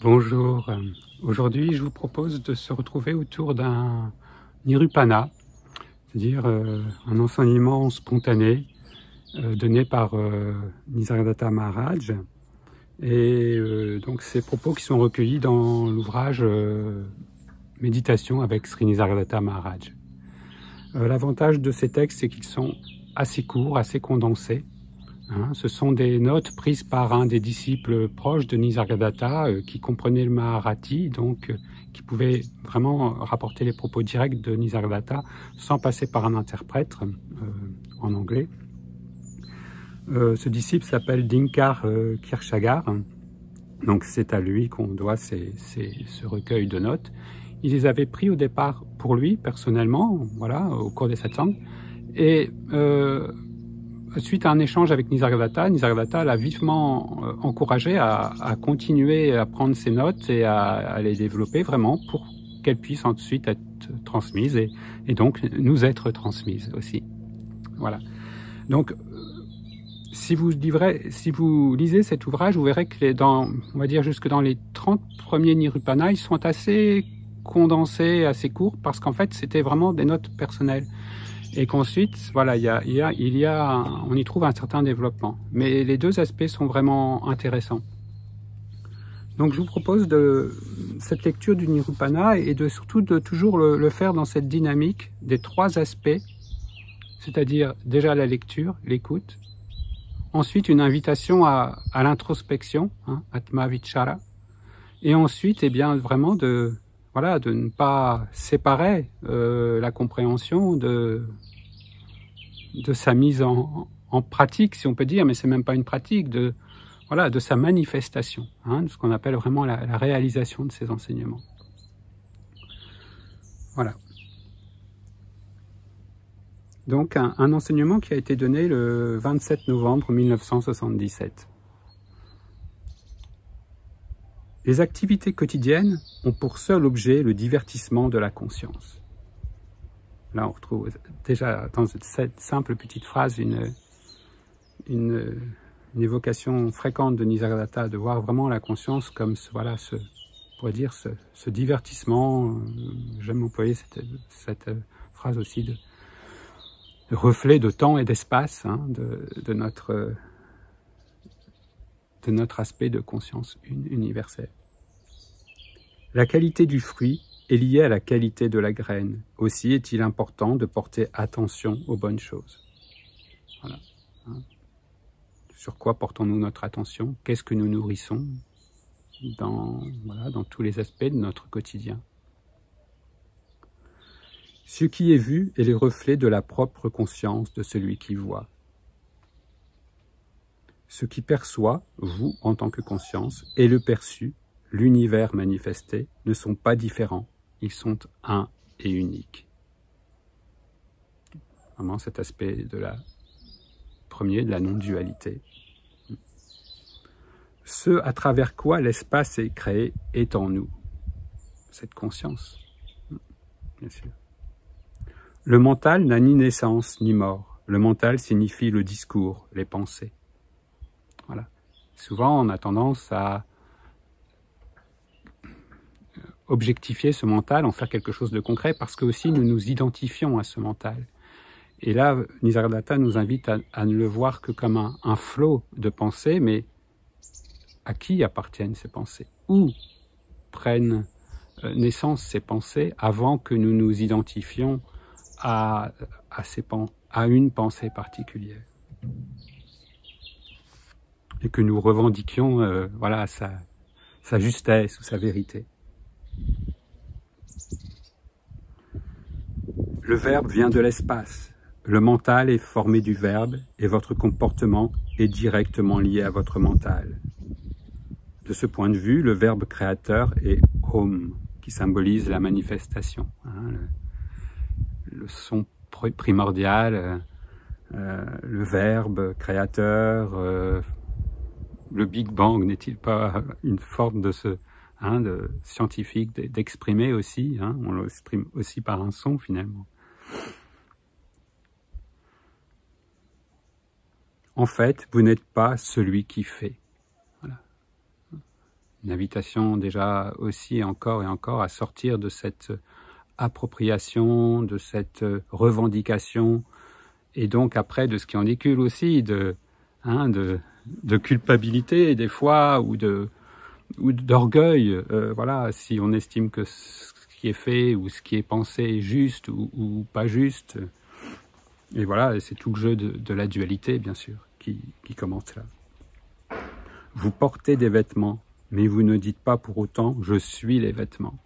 Bonjour, aujourd'hui je vous propose de se retrouver autour d'un Nirupana, c'est-à-dire un enseignement spontané donné par Nisargadatta Maharaj. Et donc ces propos qui sont recueillis dans l'ouvrage Méditation avec Sri Nisargadatta Maharaj. L'avantage de ces textes, c'est qu'ils sont assez courts, assez condensés. Ce sont des notes prises par un des disciples proches de Nisargadatta qui comprenait le Maharati, donc qui pouvait vraiment rapporter les propos directs de Nisargadatta sans passer par un interprète en anglais. Ce disciple s'appelle Dinkar Kirchagar, donc c'est à lui qu'on doit ce recueil de notes. Il les avait pris au départ pour lui, personnellement, voilà, au cours des satsangs, et suite à un échange avec Nisargadatta l'a vivement encouragé à continuer à prendre ses notes et à les développer vraiment pour qu'elles puissent ensuite être transmises et donc nous être transmises aussi. Voilà. Donc, si vous lisez cet ouvrage, vous verrez que on va dire jusque dans les 30 premiers Nirupana, ils sont assez condensés, assez courts, parce qu'en fait, c'était vraiment des notes personnelles. Et qu'ensuite, voilà, on y trouve un certain développement. Mais les deux aspects sont vraiment intéressants. Donc je vous propose cette lecture du Nirupana et surtout de toujours le faire dans cette dynamique des trois aspects, c'est-à-dire déjà la lecture, l'écoute, ensuite une invitation à l'introspection, Atma Vichara, et ensuite, eh bien, vraiment de ne pas séparer la compréhension de sa mise en pratique, si on peut dire, mais c'est même pas une pratique, de sa manifestation, de ce qu'on appelle vraiment la réalisation de ces enseignements. Voilà. Donc un enseignement qui a été donné le 27 novembre 1977. Les activités quotidiennes ont pour seul objet le divertissement de la conscience. Là, on retrouve déjà dans cette simple petite phrase une évocation fréquente de Nisargadatta, de voir vraiment la conscience comme on pourrait dire ce divertissement. J'aime employer cette phrase aussi de reflet de temps et d'espace, de notre aspect de conscience universelle. La qualité du fruit est liée à la qualité de la graine. Aussi est-il important de porter attention aux bonnes choses. Voilà. Sur quoi portons-nous notre attention? Qu'est-ce que nous nourrissons dans tous les aspects de notre quotidien? Ce qui est vu est le reflet de la propre conscience de celui qui voit. Ce qui perçoit, vous en tant que conscience, et le perçu, l'univers manifesté, ne sont pas différents, ils sont un et uniques. Vraiment cet aspect de la non-dualité. Ce à travers quoi l'espace est créé est en nous, cette conscience, bien sûr. Le mental n'a ni naissance ni mort. Le mental signifie le discours, les pensées. Voilà. Souvent, on a tendance à objectifier ce mental, en faire quelque chose de concret, parce que aussi nous nous identifions à ce mental. Et là, Nisargadatta nous invite à ne le voir que comme un flot de pensées, mais à qui appartiennent ces pensées? Où prennent naissance ces pensées avant que nous nous identifions à une pensée particulière? Et que nous revendiquions sa justesse ou sa vérité. Le verbe vient de l'espace. Le mental est formé du verbe et votre comportement est directement lié à votre mental. De ce point de vue, le verbe créateur est Om, qui symbolise la manifestation. Le son primordial, le verbe créateur, le Big Bang n'est-il pas une forme de de scientifique d'exprimer aussi, on l'exprime aussi par un son finalement. En fait, vous n'êtes pas celui qui fait. Voilà. Une invitation déjà aussi encore et encore à sortir de cette appropriation, de cette revendication, et donc après de ce qui en découle aussi, de culpabilité des fois, ou d'orgueil, voilà, si on estime que ce qui est fait ou ce qui est pensé est juste ou pas juste. Et voilà, c'est tout le jeu de la dualité, bien sûr, qui commence là. Vous portez des vêtements, mais vous ne dites pas pour autant « je suis les vêtements ».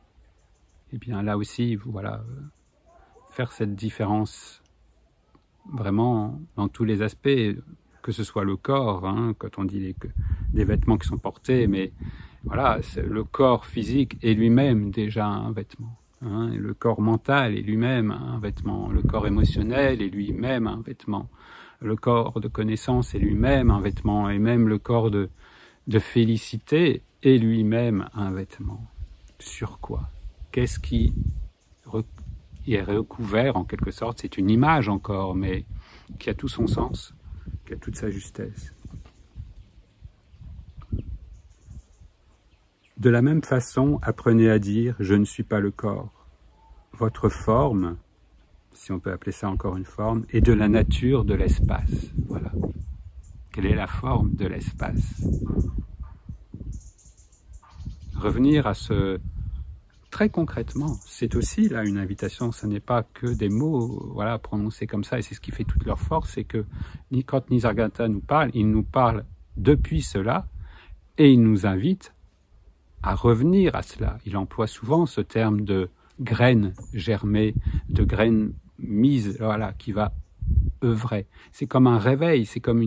Et bien là aussi, voilà, faire cette différence vraiment dans tous les aspects, que ce soit le corps, quand on dit des vêtements qui sont portés, mais voilà, le corps physique est lui-même déjà un vêtement. Le corps mental est lui-même un vêtement, le corps émotionnel est lui-même un vêtement, le corps de connaissance est lui-même un vêtement, et même le corps de félicité est lui-même un vêtement. Sur quoi? Qu'est-ce qui est recouvert en quelque sorte? C'est une image encore, mais qui a tout son sens, qui a toute sa justesse. De la même façon, apprenez à dire « je ne suis pas le corps ». Votre forme, si on peut appeler ça encore une forme, est de la nature de l'espace. Voilà. Quelle est la forme de l'espace? Revenir à ce... Très concrètement, c'est aussi là une invitation, ce n'est pas que des mots voilà, prononcés comme ça, et c'est ce qui fait toute leur force, c'est que quand Nisargadatta nous parle, il nous parle depuis cela, et il nous invite à revenir à cela. Il emploie souvent ce terme de graine germée, de graine mise, voilà, qui va œuvrer. C'est comme un réveil, c'est comme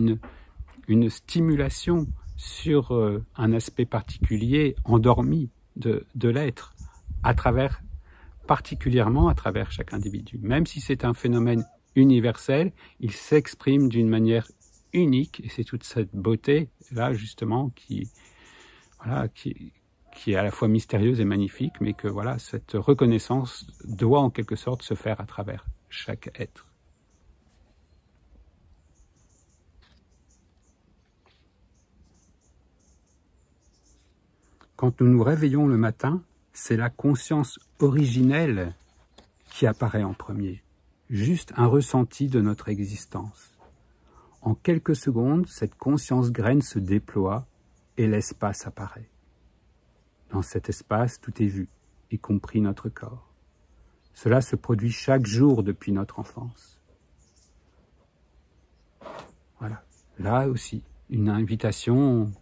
une stimulation sur un aspect particulier endormi de l'être, particulièrement à travers chaque individu. Même si c'est un phénomène universel, il s'exprime d'une manière unique, et c'est toute cette beauté là justement qui est à la fois mystérieuse et magnifique, mais que voilà, cette reconnaissance doit en quelque sorte se faire à travers chaque être. Quand nous nous réveillons le matin, c'est la conscience originelle qui apparaît en premier, juste un ressenti de notre existence. En quelques secondes, cette conscience graine se déploie et l'espace apparaît. Dans cet espace, tout est vu, y compris notre corps. Cela se produit chaque jour depuis notre enfance. Voilà. Là aussi, une invitation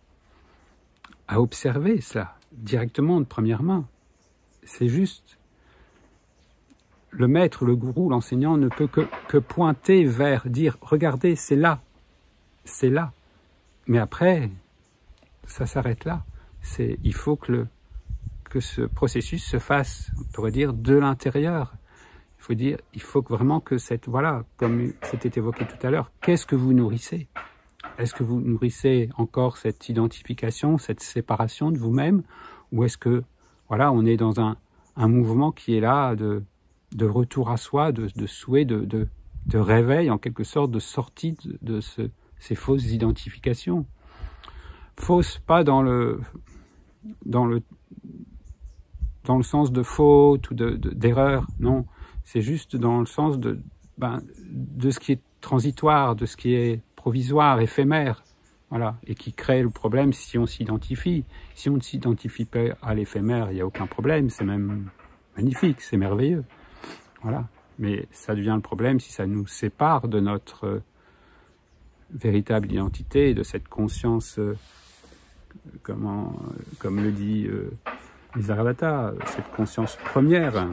à observer cela directement de première main. C'est juste, le maître, le gourou, l'enseignant ne peut que pointer vers, dire, regardez, c'est là, c'est là. Mais après, ça s'arrête là. Il faut que ce processus se fasse, on pourrait dire, de l'intérieur. Il faut vraiment que voilà, comme c'était évoqué tout à l'heure, qu'est-ce que vous nourrissez? Est-ce que vous nourrissez encore cette identification, cette séparation de vous-même, ou est-ce que, voilà, on est dans un mouvement qui est là de retour à soi, de souhait, de réveil, en quelque sorte, de sortie de ces fausses identifications. Fausses, pas dans le sens de faute ou d'erreur, non. C'est juste dans le sens de ce qui est transitoire, de ce qui est provisoire, éphémère, voilà, et qui crée le problème si on s'identifie. Si on ne s'identifie pas à l'éphémère, il n'y a aucun problème, c'est même magnifique, c'est merveilleux, voilà. Mais ça devient le problème si ça nous sépare de notre véritable identité, de cette conscience, comme le dit Nisargadatta, cette conscience première.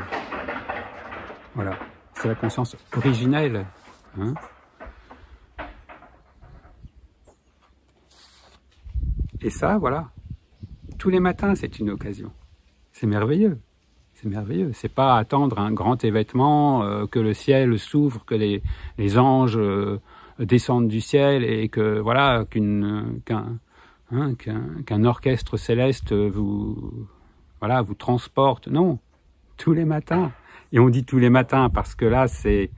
Voilà, c'est la conscience originelle. Et ça, voilà, tous les matins, c'est une occasion. C'est merveilleux. C'est merveilleux. C'est pas attendre un grand événement, que le ciel s'ouvre, que les anges descendent du ciel et que voilà qu'un orchestre céleste vous transporte. Non, tous les matins. Et on dit tous les matins parce que là, il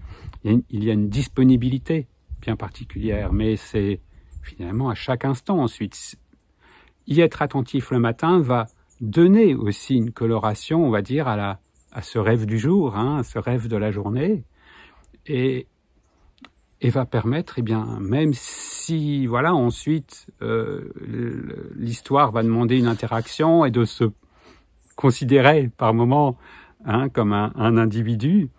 y a une disponibilité bien particulière, mais c'est finalement à chaque instant ensuite. y être attentif le matin va donner aussi une coloration, on va dire, à ce rêve du jour, hein, à ce rêve de la journée, et va permettre, eh bien, même si, voilà, ensuite, l'histoire va demander une interaction et de se considérer par moment, hein, comme un individu,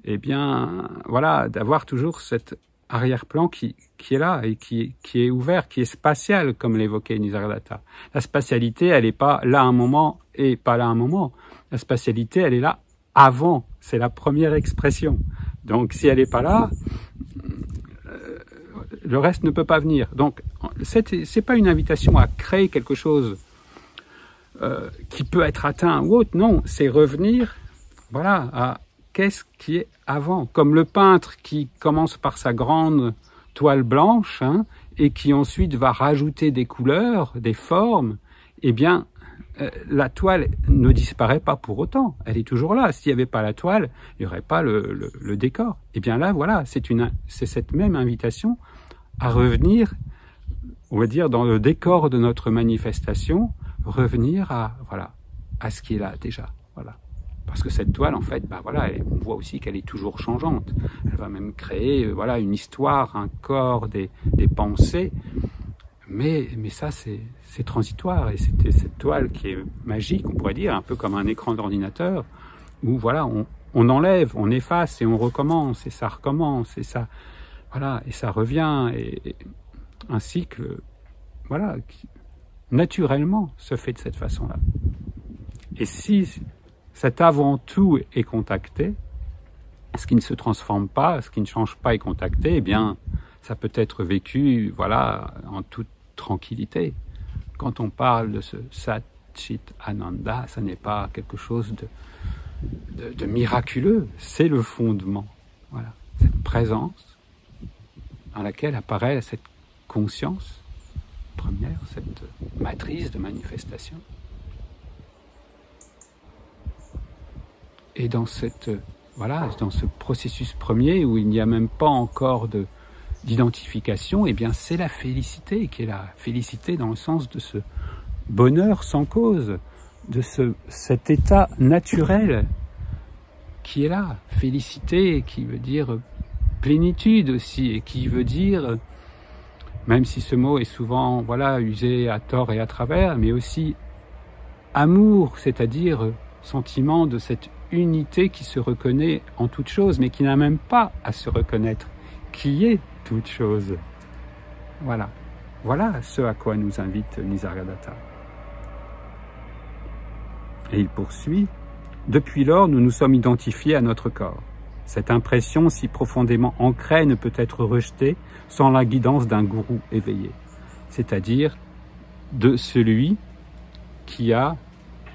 eh bien, voilà, d'avoir toujours cet arrière-plan qui est là et qui est ouvert, qui est spatial, comme l'évoquait Nisargadatta. La spatialité, elle n'est pas là un moment et pas là un moment. La spatialité, elle est là avant. C'est la première expression. Donc, si elle n'est pas là, le reste ne peut pas venir. Donc, c'est pas une invitation à créer quelque chose qui peut être atteint ou autre. Non, c'est revenir, voilà, à qu'est-ce qui est avant. Comme le peintre qui commence par sa grande toile blanche, hein, et qui ensuite va rajouter des couleurs, des formes, eh bien, la toile ne disparaît pas pour autant. Elle est toujours là. S'il n'y avait pas la toile, il n'y aurait pas le décor. Eh bien là, voilà, c'est cette même invitation à revenir, on va dire, dans le décor de notre manifestation, revenir à, voilà, à ce qui est là déjà. Voilà. Parce que cette toile, en fait, bah voilà, on voit aussi qu'elle est toujours changeante. Elle va même créer, voilà, une histoire, un corps, des pensées. Mais ça, c'est transitoire. Et c'était cette toile qui est magique, on pourrait dire, un peu comme un écran d'ordinateur, où voilà, on enlève, on efface et on recommence, et ça recommence, et ça, voilà, et ça revient. Et un cycle, voilà, qui naturellement se fait de cette façon-là. Et si cet avant-tout est contacté, ce qui ne se transforme pas, ce qui ne change pas est contacté, eh bien, ça peut être vécu, voilà, en toute tranquillité. Quand on parle de ce Sat Chit Ananda, ça n'est pas quelque chose de miraculeux, c'est le fondement. Voilà, cette présence dans laquelle apparaît cette conscience première, cette matrice de manifestation. Et dans voilà, dans ce processus premier où il n'y a même pas encore d'identification, eh bien c'est la félicité qui est la félicité dans le sens de ce bonheur sans cause, de cet état naturel qui est là. Félicité qui veut dire plénitude aussi, et qui veut dire, même si ce mot est souvent, voilà, usé à tort et à travers, mais aussi amour, c'est-à-dire sentiment de cette unité qui se reconnaît en toute chose, mais qui n'a même pas à se reconnaître, qui est toute chose. Voilà. Voilà ce à quoi nous invite Nisargadatta. Et il poursuit, « Depuis lors, nous nous sommes identifiés à notre corps. Cette impression si profondément ancrée ne peut être rejetée sans la guidance d'un gourou éveillé, c'est-à-dire de celui qui a,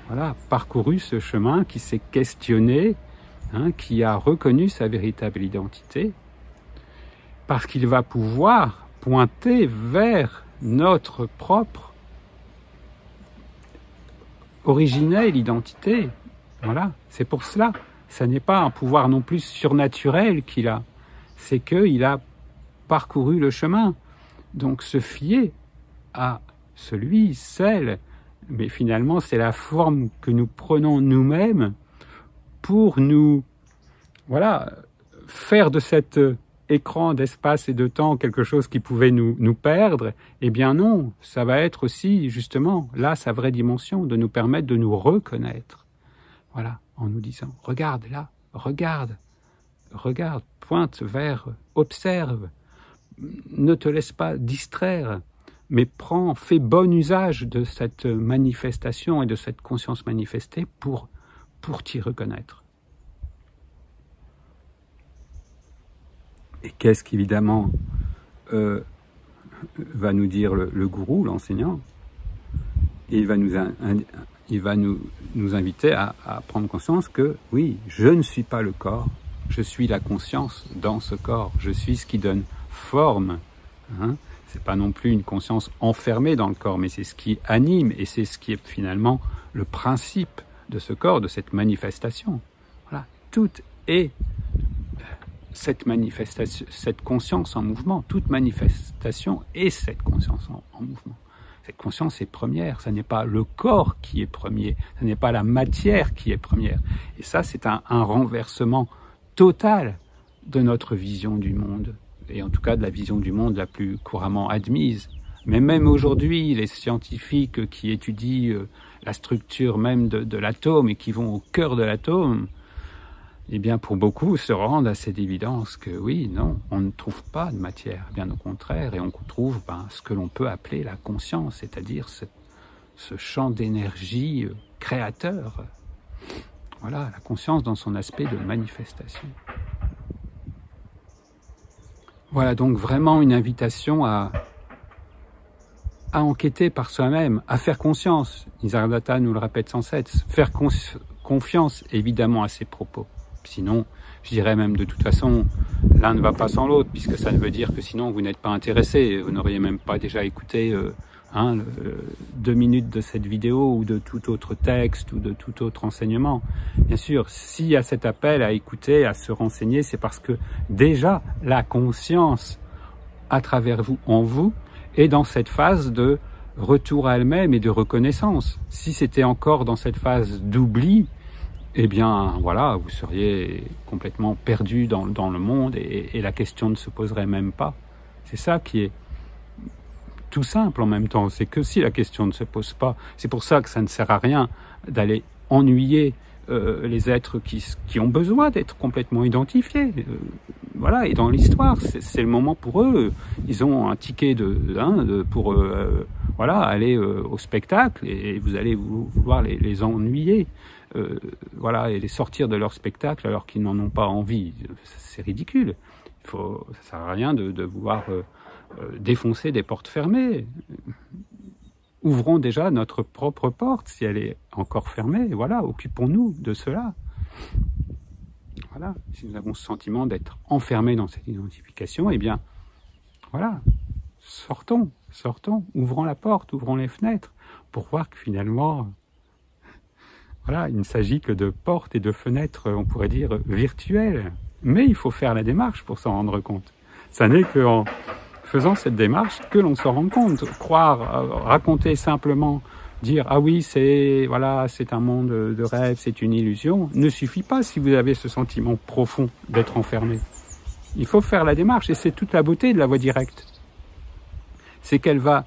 voilà, parcouru ce chemin, qui s'est questionné, hein, qui a reconnu sa véritable identité, parce qu'il va pouvoir pointer vers notre propre originelle identité. Voilà, c'est pour cela. Ça n'est pas un pouvoir non plus surnaturel qu'il a, c'est qu'il a parcouru le chemin. Donc se fier à celui, celle, mais finalement c'est la forme que nous prenons nous-mêmes pour nous, voilà, faire de cet écran d'espace et de temps quelque chose qui pouvait nous perdre. Eh bien non, ça va être aussi justement là sa vraie dimension, de nous permettre de nous reconnaître. Voilà, en nous disant, regarde là, regarde, pointe vers, observe, ne te laisse pas distraire, mais fais bon usage de cette manifestation et de cette conscience manifestée pour t'y reconnaître. Et qu'est-ce qu'évidemment va nous dire le gourou, l'enseignant? Il va nous inviter à prendre conscience que, oui, je ne suis pas le corps, je suis la conscience dans ce corps, je suis ce qui donne forme. Hein. C'est pas non plus une conscience enfermée dans le corps, mais c'est ce qui anime, et c'est ce qui est finalement le principe de ce corps, de cette manifestation. Voilà, tout est cette manifestation, cette conscience en mouvement. Toute manifestation est cette conscience en mouvement. Cette conscience est première, ce n'est pas le corps qui est premier, ce n'est pas la matière qui est première. Et ça, c'est un renversement total de notre vision du monde, et en tout cas de la vision du monde la plus couramment admise. Mais même aujourd'hui, les scientifiques qui étudient la structure même de l'atome et qui vont au cœur de l'atome, eh bien pour beaucoup se rendent à cette évidence que oui, non, on ne trouve pas de matière, bien au contraire, et on trouve ce que l'on peut appeler la conscience, c'est-à-dire ce champ d'énergie créateur. Voilà, la conscience dans son aspect de manifestation. Voilà donc vraiment une invitation à enquêter par soi-même, à faire conscience. Nisargadatta nous le répète sans cesse, faire confiance évidemment à ses propos. Sinon, je dirais même de toute façon, l'un ne va pas sans l'autre, puisque ça veut dire que sinon vous n'êtes pas intéressé, vous n'auriez même pas déjà écouté 2 minutes de cette vidéo ou de tout autre texte ou de tout autre enseignement. Bien sûr, s'il y a cet appel à écouter, à se renseigner, c'est parce que déjà la conscience à travers vous, en vous, est dans cette phase de retour à elle-même et de reconnaissance. Si c'était encore dans cette phase d'oubli, eh bien voilà, vous seriez complètement perdu dans le monde et la question ne se poserait même pas. C'est ça qui est tout simple en même temps, c'est que si la question ne se pose pas, c'est pour ça que ça ne sert à rien d'aller ennuyer les êtres qui ont besoin d'être complètement identifiés. Voilà, et dans l'histoire, c'est le moment pour eux. Ils ont un ticket pour voilà, aller au spectacle et vous allez vouloir les ennuyer. Voilà, et les sortir de leur spectacle alors qu'ils n'en ont pas envie. C'est ridicule. Ça ne sert à rien de vouloir défoncer des portes fermées. Ouvrons déjà notre propre porte, si elle est encore fermée. Voilà, occupons-nous de cela. Voilà, si nous avons ce sentiment d'être enfermés dans cette identification, eh bien, voilà, sortons, ouvrons la porte, ouvrons les fenêtres, pour voir que finalement, voilà, il ne s'agit que de portes et de fenêtres, on pourrait dire, virtuelles. Mais il faut faire la démarche pour s'en rendre compte. Ça n'est qu'en faisant cette démarche que l'on s'en rend compte. Croire, raconter simplement, dire « ah oui, c'est un monde de rêve, c'est une illusion », ne suffit pas si vous avez ce sentiment profond d'être enfermé. Il faut faire la démarche, et c'est toute la beauté de la voie directe. C'est qu'elle va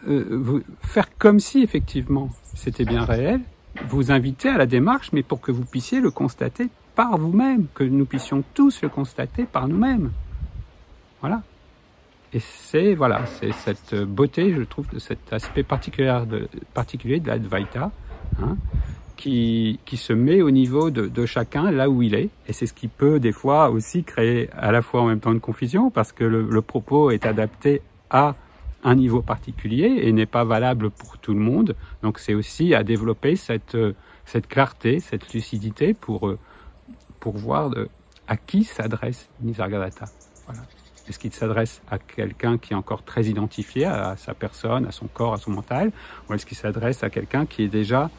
vous faire comme si effectivement c'était bien réel, vous inviter à la démarche, mais pour que vous puissiez le constater par vous-même, que nous puissions tous le constater par nous-mêmes. Voilà. Et c'est cette beauté, je trouve, de cet aspect particulier de l'Advaita, qui se met au niveau de chacun, là où il est. Et c'est ce qui peut, des fois, aussi créer à la fois en même temps une confusion, parce que le propos est adapté à un niveau particulier et n'est pas valable pour tout le monde. Donc c'est aussi à développer cette clarté, cette lucidité pour voir à qui s'adresse Nisargadatta. Voilà. Est-ce qu'il s'adresse à quelqu'un qui est encore très identifié à sa personne, à son corps, à son mental, ou est-ce qu'il s'adresse à quelqu'un qui est déjà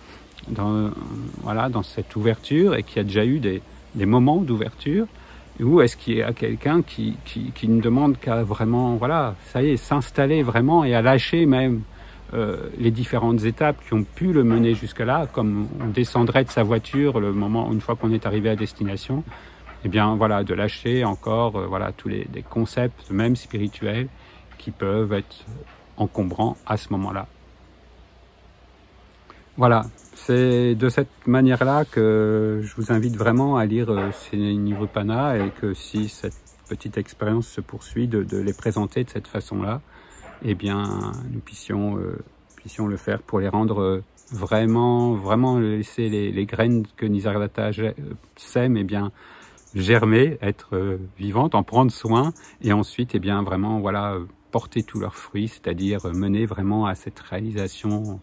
dans cette ouverture et qui a déjà eu des moments d'ouverture, ou est-ce qu'il y a quelqu'un qui ne demande qu'à vraiment, ça y est, s'installer vraiment et à lâcher même les différentes étapes qui ont pu le mener jusque-là, comme on descendrait de sa voiture une fois qu'on est arrivé à destination, eh bien de lâcher encore tous les concepts même spirituels qui peuvent être encombrants à ce moment-là. Voilà, c'est de cette manière-là que je vous invite vraiment à lire ces Nirupana, et que si cette petite expérience se poursuit, de les présenter de cette façon-là, eh bien nous puissions le faire pour les rendre vraiment laisser les graines que Nisargadatta sème, eh bien germer, être vivantes, en prendre soin, et ensuite vraiment porter tous leurs fruits, c'est-à-dire mener vraiment à cette réalisation,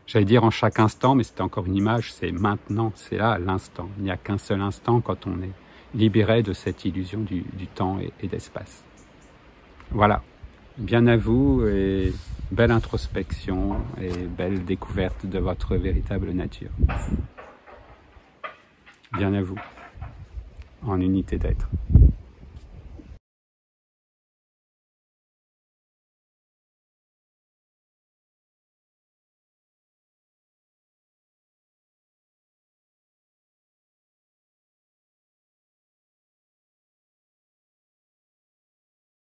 j'allais dire en chaque instant, mais c'était encore une image, c'est maintenant, c'est là l'instant. Il n'y a qu'un seul instant quand on est libéré de cette illusion du temps et d'espace. Voilà, bien à vous, et belle introspection et belle découverte de votre véritable nature. Bien à vous, en unité d'être.